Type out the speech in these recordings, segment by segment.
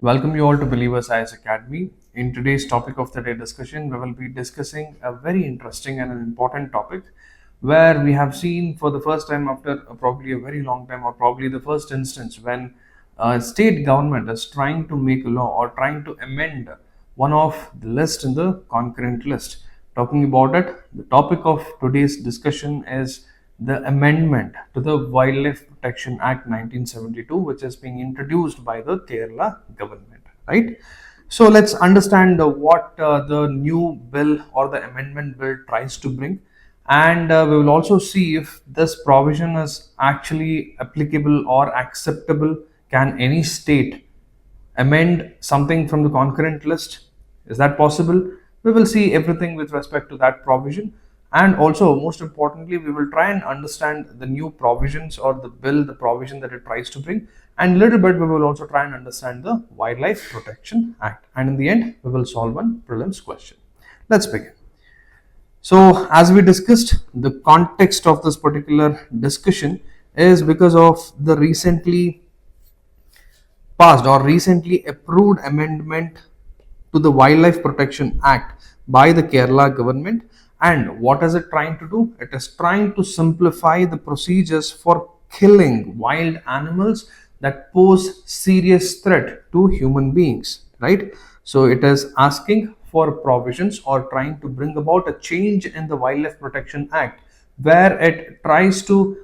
Welcome you all to Believers IS Academy. In today's topic of the day discussion, we will be discussing a very interesting and an important topic where we have seen for the first time after probably a very long time, or probably the first instance when state government is trying to make a law or trying to amend one of the list in the concurrent list. Talking about it, the topic of today's discussion is the amendment to the Wildlife Protection Act 1972, which is being introduced by the Kerala government, right? So let's understand what the new bill or the amendment bill tries to bring, and we will also see if this provision is actually applicable or acceptable. Can any state amend something from the concurrent list? Is that possible? We will see everything with respect to that provision. And also, most importantly, we will try and understand the new provisions or the bill, the provision that it tries to bring. And a little bit, we will also try and understand the Wildlife Protection Act. And in the end, we will solve one prelims question. Let's begin. So, as we discussed, the context of this particular discussion is because of the recently passed or recently approved amendment to the Wildlife Protection Act by the Kerala government. And what is it trying to do? It is trying to simplify the procedures for killing wild animals that pose serious threat to human beings, right? So it is asking for provisions or trying to bring about a change in the Wildlife Protection Act where it tries to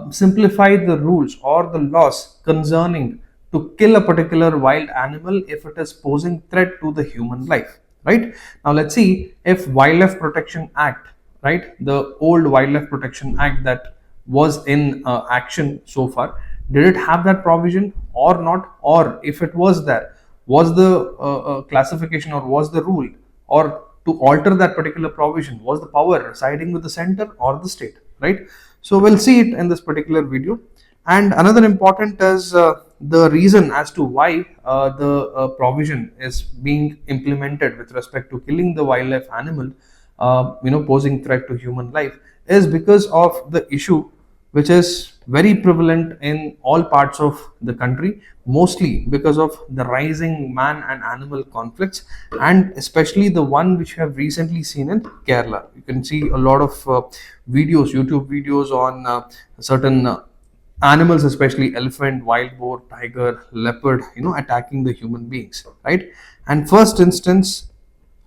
simplify the rules or the laws concerning to kill a particular wild animal if it is posing threat to the human life, right? Now let's see if Wildlife Protection Act, right, the old Wildlife Protection Act that was in action so far, did it have that provision or not? Or if it was there, was the classification or was the rule or to alter that particular provision, was the power residing with the center or the state, right? So we'll see it in this particular video. And another important is the reason as to why the provision is being implemented with respect to killing the wildlife animal, posing threat to human life, is because of the issue which is very prevalent in all parts of the country, mostly because of the rising man and animal conflicts, and especially the one which we have recently seen in Kerala. You can see a lot of videos, YouTube videos on certain animals, especially elephant, wild boar, tiger, leopard, attacking the human beings, right? And first instance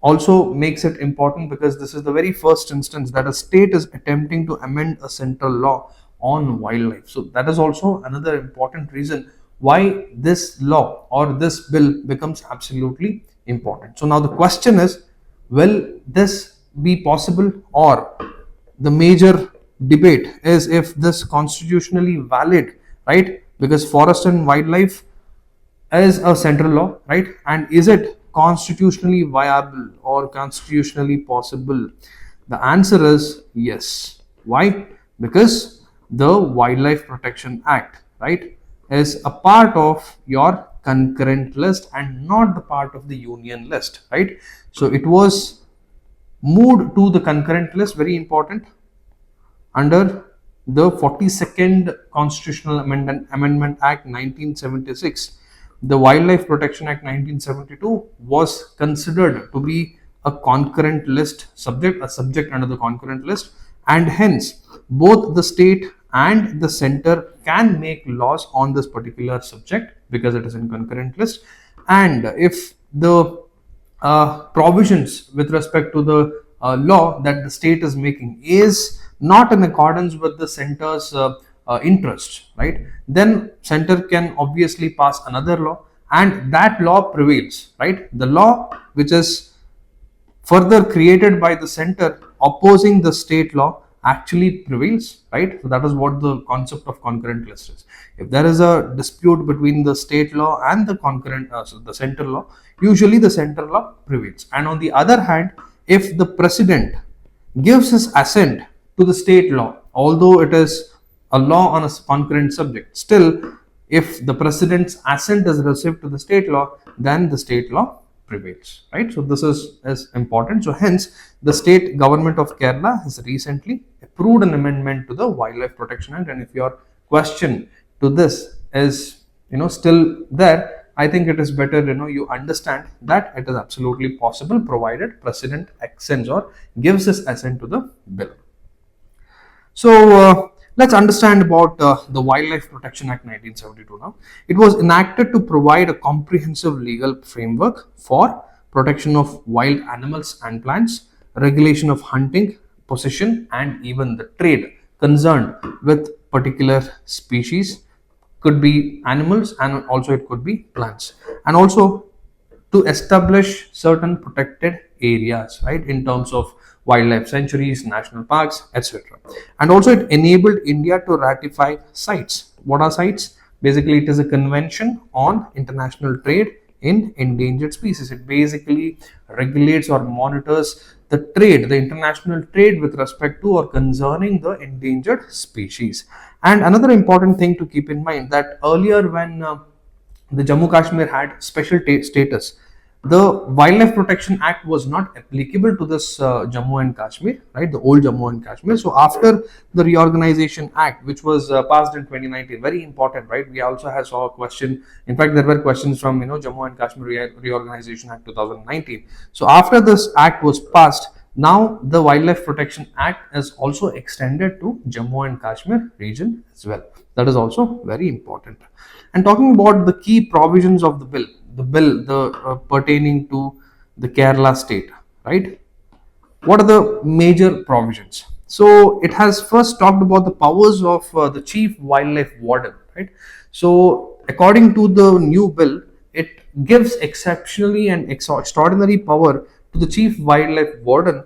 also makes it important because this is the very first instance that a state is attempting to amend a central law on wildlife. So that is also another important reason why this law or this bill becomes absolutely important. So now the question is, will this be possible? Or the major debate is if this constitutionally valid, right? Because forest and wildlife is a central law, right? And is it constitutionally viable or constitutionally possible? The answer is yes. Why? Because the Wildlife Protection Act, right, is a part of your concurrent list and not the part of the union list, right? So it was moved to the concurrent list, very important, under the 42nd Constitutional Amendment Act 1976. The Wildlife Protection Act 1972 was considered to be a concurrent list subject, a subject under the concurrent list, and hence both the state and the center can make laws on this particular subject because it is in concurrent list. And if the provisions with respect to the law that the state is making is not in accordance with the center's interest, right, then center can obviously pass another law and that law prevails, right? The law which is further created by the center opposing the state law actually prevails, right? So that is what the concept of concurrent list is. If there is a dispute between the state law and the the center law, usually the center law prevails. And on the other hand, if the president gives his assent to the state law, although it is a law on a concurrent subject, still if the president's assent is received to the state law, then the state law prevails, right? So this is important. So hence the state government of Kerala has recently approved an amendment to the Wildlife Protection Act. And if your question to this is still there, I think it is better, you understand that it is absolutely possible provided President accents or gives his assent to the bill. So let's understand about the Wildlife Protection Act 1972 now. It was enacted to provide a comprehensive legal framework for protection of wild animals and plants, regulation of hunting, possession, and even the trade concerned with particular species. Could be animals and also it could be plants, and also to establish certain protected areas, right, in terms of wildlife sanctuaries, national parks, etc. And also it enabled India to ratify CITES. What are CITES? Basically, it is a convention on international trade in endangered species. It basically regulates or monitors the trade, the international trade with respect to or concerning the endangered species. And another important thing to keep in mind that earlier when the Jammu Kashmir had special status, the Wildlife Protection Act was not applicable to this Jammu and Kashmir, right? The old Jammu and Kashmir. So after the Reorganization Act, which was passed in 2019, very important, right? We also had saw a question. In fact, there were questions from Jammu and Kashmir Reorganization Act 2019. So after this act was passed, now the Wildlife Protection Act is also extended to Jammu and Kashmir region as well. That is also very important. And talking about the key provisions of the bill, pertaining to the Kerala state, right? What are the major provisions? So it has first talked about the powers of the chief wildlife warden, right? So according to the new bill, it gives exceptionally and extraordinary power to the chief wildlife warden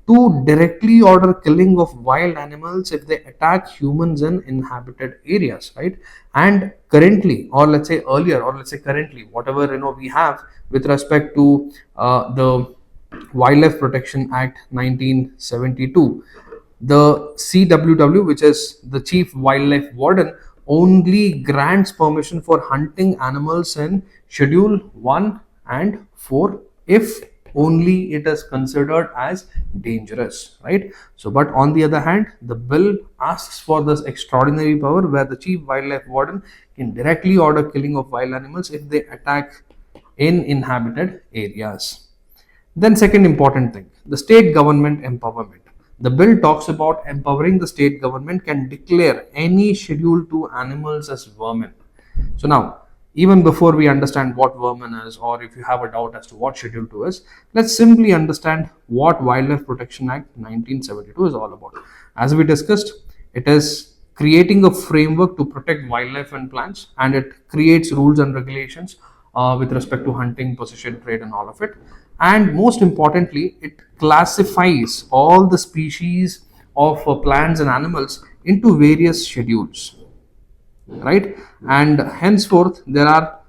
to directly order killing of wild animals if they attack humans in inhabited areas, right? And currently, or let's say earlier, or let's say currently, whatever we have with respect to the Wildlife Protection Act 1972, the CWW, which is the chief wildlife warden, only grants permission for hunting animals in Schedule 1 and 4 if only it is considered as dangerous, right? So but on the other hand, the bill asks for this extraordinary power where the chief wildlife warden can directly order killing of wild animals if they attack in inhabited areas. Then second important thing, the state government empowerment. The bill talks about empowering the state government can declare any Schedule 2 animals as vermin. So now, even before we understand what vermin is, or if you have a doubt as to what Schedule 2 is, let's simply understand what Wildlife Protection Act 1972 is all about. As we discussed, it is creating a framework to protect wildlife and plants, and it creates rules and regulations with respect to hunting, possession, trade, and all of it. And most importantly, it classifies all the species of plants and animals into various schedules, right? And henceforth there are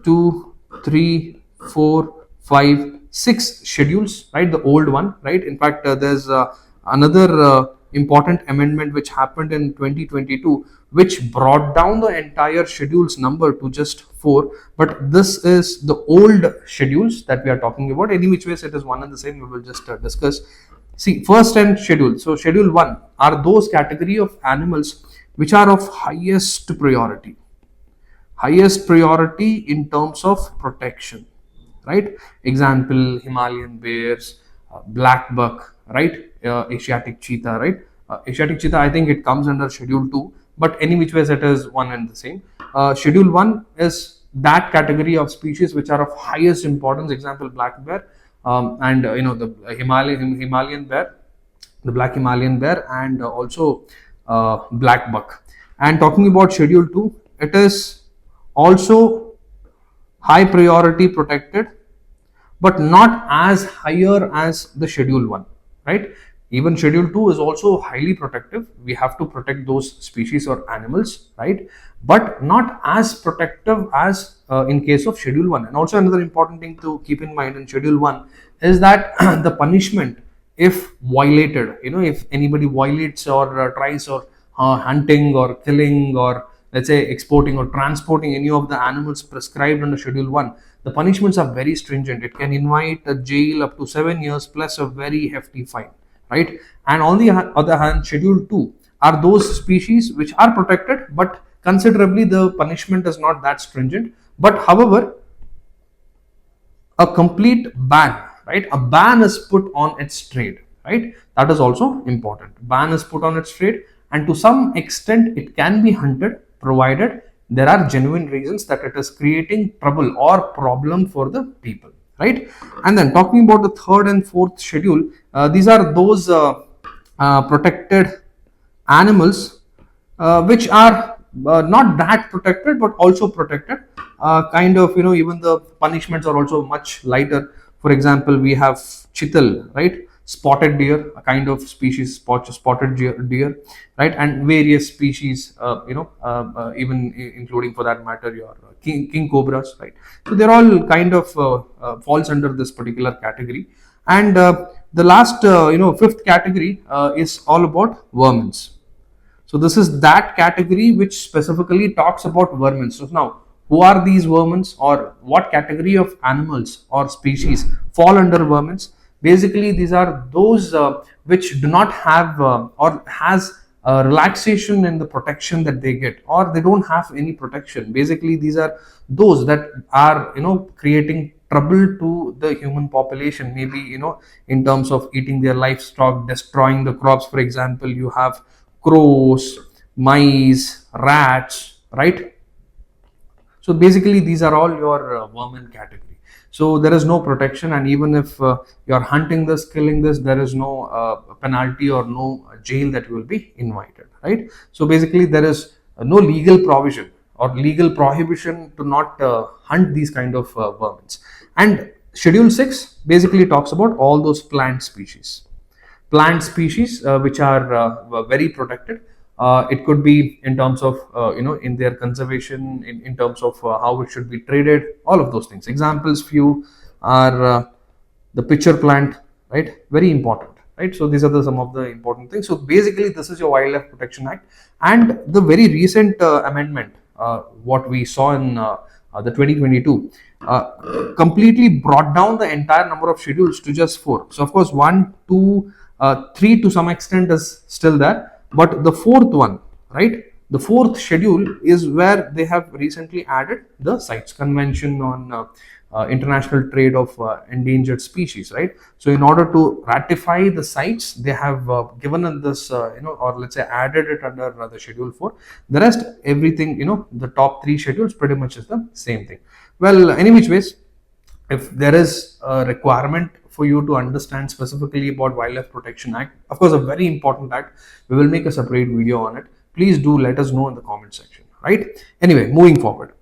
2, 3, 4, 5, 6 schedules, right? The old one, right? In fact, there's another important amendment which happened in 2022 which brought down the entire schedules number to just 4, but this is the old schedules that we are talking about. Any which ways it is one and the same. We will just discuss. See, first and schedule. So Schedule 1 are those category of animals which are of highest priority in terms of protection, right? Example, Himalayan bears, black buck, right? Asiatic cheetah, right? Asiatic cheetah, I think it comes under Schedule 2, but any which ways it is one and the same. Schedule 1 is that category of species which are of highest importance. Example, black bear, and the Himalayan bear, the black Himalayan bear, and also black buck. And talking about Schedule 2, it is also high priority protected, but not as higher as the Schedule 1, right? Even Schedule 2 is also highly protective. We have to protect those species or animals, right? But not as protective as in case of Schedule 1. And also another important thing to keep in mind in Schedule 1 is that the punishment, if violated, if anybody violates or tries or hunting or killing or let's say exporting or transporting any of the animals prescribed under Schedule 1, the punishments are very stringent. It can invite a jail up to 7 years plus a very hefty fine, right? And on the other hand, Schedule 2 are those species which are protected, but considerably the punishment is not that stringent, But however, a complete ban, right? A ban is put on its trade, right? That is also important. Ban is put on its trade, and to some extent, it can be hunted, provided there are genuine reasons that it is creating trouble or problem for the people, right? And then talking about the third and fourth schedule, these are those protected animals which are not that protected but also protected, kind of, even the punishments are also much lighter. For example, we have chital, right? Spotted deer, a kind of species, spotted deer, right? And various species, even including, for that matter, your king cobras, right? So they're all kind of falls under this particular category. And the last, fifth category is all about vermins. So this is that category which specifically talks about vermin. So now, who are these vermins, or what category of animals or species fall under vermins? Basically, these are those which do not have or has relaxation in the protection that they get, or they don't have any protection. Basically, these are those that are, creating trouble to the human population, maybe, in terms of eating their livestock, destroying the crops. For example, you have crows, mice, rats, right? So basically, these are all your vermin category. So there is no protection, and even if you are hunting this, killing this, there is no penalty or no jail that you will be invited, right? So basically, there is no legal provision or legal prohibition to not hunt these kind of vermins. And Schedule 6 basically talks about all those plant species, which are very protected. It could be in terms of, in their conservation, in terms of how it should be traded, all of those things. Examples few are the pitcher plant, right? Very important, right? So these are some of the important things. So basically, this is your Wildlife Protection Act. And the very recent amendment, what we saw in the 2022, completely brought down the entire number of schedules to just 4. So of course, 1, 2, 3 to some extent is still there, but the fourth one, right? The fourth schedule is where they have recently added the CITES, Convention on International Trade of Endangered Species, right? So in order to ratify the CITES, they have given this, or let's say added it under the Schedule 4. The rest, everything, the top 3 schedules pretty much is the same thing. Well, any which ways, if there is a requirement for you to understand specifically about Wildlife Protection Act, of course, a very important act, we will make a separate video on it. Please do let us know in the comment section, right? Anyway, moving forward,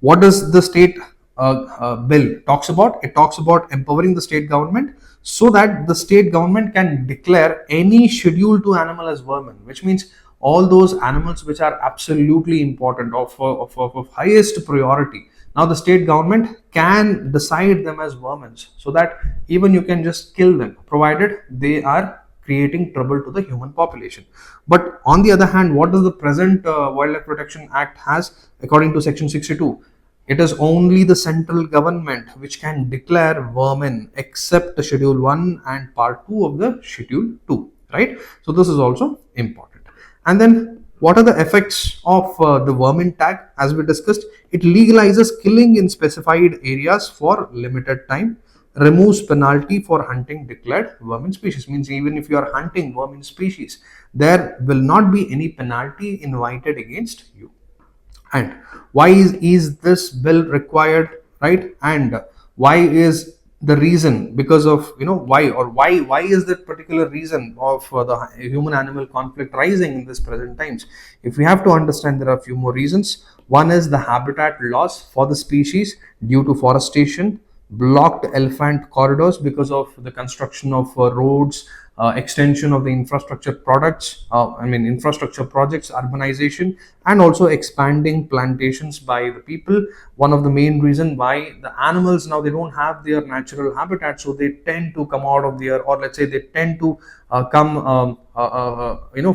what does the state bill talks about? It talks about empowering the state government so that the state government can declare any Schedule 2 animal as vermin, which means all those animals which are absolutely important, of highest priority. Now the state government can decide them as vermin, so that even you can just kill them, provided they are creating trouble to the human population. But on the other hand, what does the present Wildlife Protection Act has? According to Section 62, it is only the central government which can declare vermin, except the Schedule 1 and Part 2 of the Schedule 2, right? So this is also important. And then, what are the effects of the vermin tag? As we discussed, it legalizes killing in specified areas for limited time, removes penalty for hunting declared vermin species. Means even if you are hunting vermin species, there will not be any penalty invited against you. And why is this bill required, right? And why is the reason? Because of, why is that particular reason of the human animal conflict rising in this present times? If we have to understand, there are a few more reasons. One is the habitat loss for the species due to forestation, blocked elephant corridors because of the construction of roads, extension of the infrastructure infrastructure projects, urbanization, and also expanding plantations by the people. One of the main reason why the animals now, they don't have their natural habitat, so they tend to come out of their, or let's say they tend to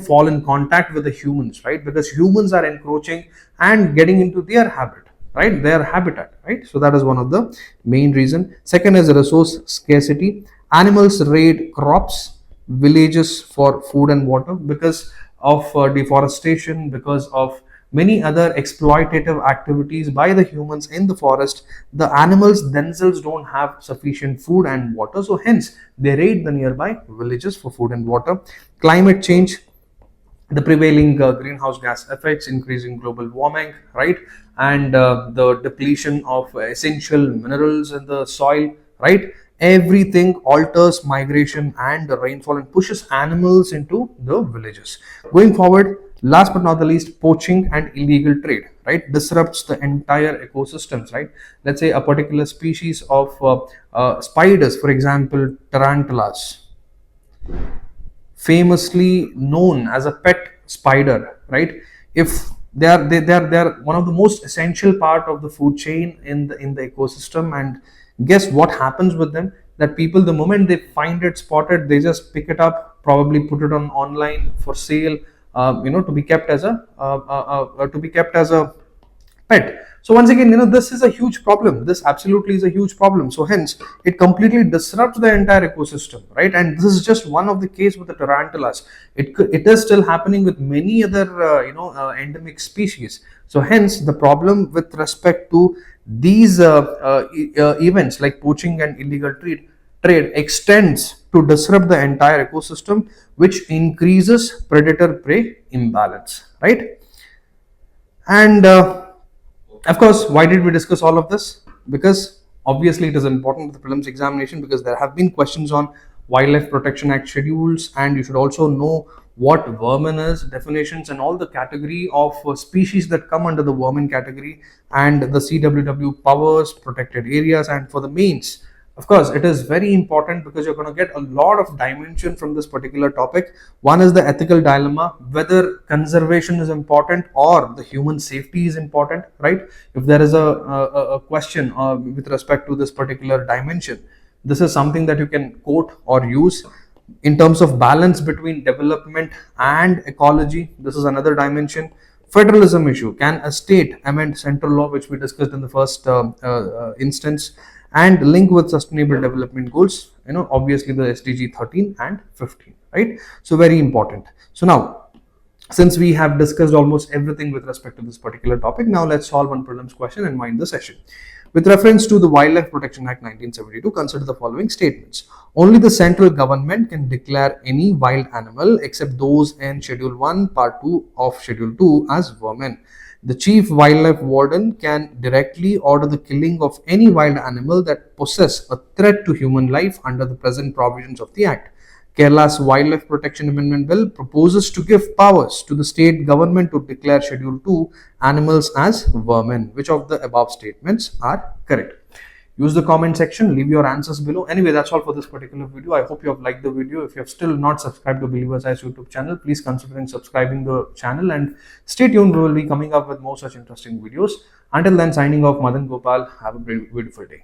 fall in contact with the humans, right? Because humans are encroaching and getting into their habit, right? Their habitat, right? So that is one of the main reason. Second is resource scarcity. Animals raid crops, villages for food and water because of deforestation, because of many other exploitative activities by the humans in the forest, the animals themselves don't have sufficient food and water, so hence they raid the nearby villages for food and water. Climate change, the prevailing greenhouse gas effects, increasing global warming, right, and the depletion of essential minerals in the soil, right, everything alters migration and the rainfall and pushes animals into the villages. Going forward, last but not the least, poaching and illegal trade, right, disrupts the entire ecosystems, right. Let's say a particular species of spiders, for example tarantulas, famously known as a pet spider, right, if they are one of the most essential part of the food chain in the ecosystem. And guess what happens with them, that people, the moment they find it spotted, they just pick it up, probably put it on online for sale, to be kept as a pet. So once again, this is a huge problem. This absolutely is a huge problem. So hence, it completely disrupts the entire ecosystem, right? And this is just one of the case with the tarantulas. It is still happening with many other endemic species. So hence, the problem with respect to these events like poaching and illegal trade extends to disrupt the entire ecosystem, which increases predator prey imbalance, right? And of course, why did we discuss all of this? Because obviously it is important for the prelims examination, because there have been questions on Wildlife Protection Act schedules, and you should also know what vermin is, definitions, and all the category of species that come under the vermin category, and the CWW powers, protected areas. And for the mains, of course, it is very important because you're going to get a lot of dimension from this particular topic. One is the ethical dilemma, whether conservation is important or the human safety is important, right? If there is a question with respect to this particular dimension, this is something that you can quote or use. In terms of balance between development and ecology, this is another dimension. Federalism issue, can a state amend central law, which we discussed in the first instance, and link with sustainable development goals, obviously the SDG 13 and 15, right? So very important. So now, since we have discussed almost everything with respect to this particular topic, now let's solve one prelims question and wind the session. With reference to the Wildlife Protection Act 1972, consider the following statements. Only the central government can declare any wild animal except those in Schedule 1, Part 2 of Schedule 2 as vermin. The chief wildlife warden can directly order the killing of any wild animal that poses a threat to human life under the present provisions of the Act. Kerala's Wildlife Protection Amendment Bill proposes to give powers to the state government to declare Schedule 2 animals as vermin. Which of the above statements are correct? Use the comment section, leave your answers below. Anyway, that's all for this particular video. I hope you have liked the video. If you have still not subscribed to Believers Eyes YouTube channel, please consider subscribing the channel, and stay tuned. We will be coming up with more such interesting videos. Until then, signing off, Madan Gopal. Have a beautiful day.